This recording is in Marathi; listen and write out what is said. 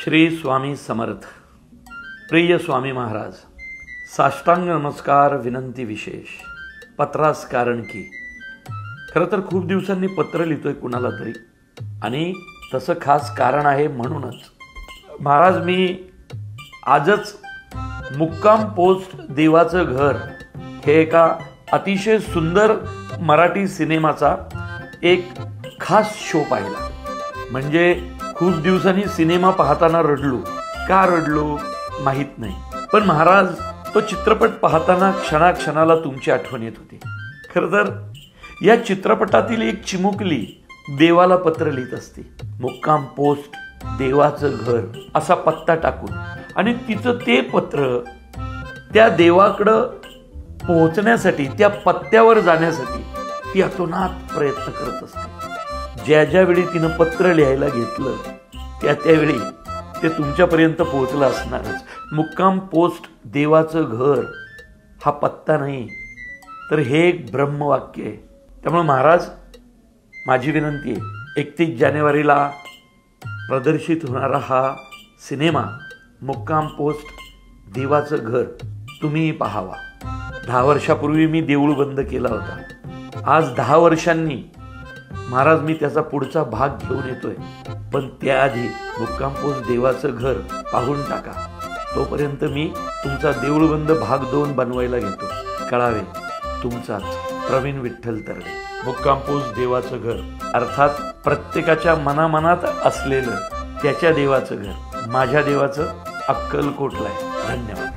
श्री स्वामी समर्थ. प्रिय स्वामी महाराज, साष्टांग नमस्कार, विनंती विशेष. पत्रास कारण की खरं तर खूप दिवसांनी पत्र लिहितोय कुणाला तरी, आणि तसं खास कारण आहे. म्हणूनच महाराज, मी आजच मुक्काम पोस्ट देवाचं घर हे एका अतिशय सुंदर मराठी सिनेमाचा एक खास शो पाहिला. म्हणजे खूप दिवसांनी सिनेमा पाहताना रडलो. का रडलो माहीत नाही, पण महाराज, तो चित्रपट पाहताना क्षणाक्षणाला तुमची आठवण येत होती. खरं तर या चित्रपटातील एक चिमुकली देवाला पत्र लिहित असते. मुक्काम पोस्ट देवाचं घर असा पत्ता टाकून, आणि तिचं ते पत्र त्या देवाकडं पोहोचण्यासाठी, त्या पत्त्यावर जाण्यासाठी ती अतोनात प्रयत्न करत असते. ज्या ज्यावेळी तिनं पत्र लिहायला घेतलं त्यावेळी ते तुमच्यापर्यंत पोहोचलं असणारच. मुक्काम पोस्ट देवाचं घर हा पत्ता नाही, तर हे एक ब्रह्मवाक्य आहे. त्यामुळे महाराज, माझी विनंती आहे, 31 जानेवारीला प्रदर्शित होणारा हा सिनेमा मुक्काम पोस्ट देवाचं घर तुम्ही पाहावा. 10 वर्षापूर्वी मी देऊळ बंद केला होता. आज 10 वर्षांनी महाराज मी त्याचा पुढचा भाग घेऊन येतोय. पण त्याआधी मुक्काम पोस्ट देवाचं घर पाहून टाका. तोपर्यंत मी तुमचा देऊळबंद भाग 2 बनवायला घेतो. कळावे, तुमचाच प्रवीण विठ्ठल तरडे. मुक्काम पोस्ट देवाचं घर अर्थात प्रत्येकाच्या मनामनात असलेलं त्याच्या देवाचं घर. माझ्या देवाचं अक्कलकोटला आहे. धन्यवाद.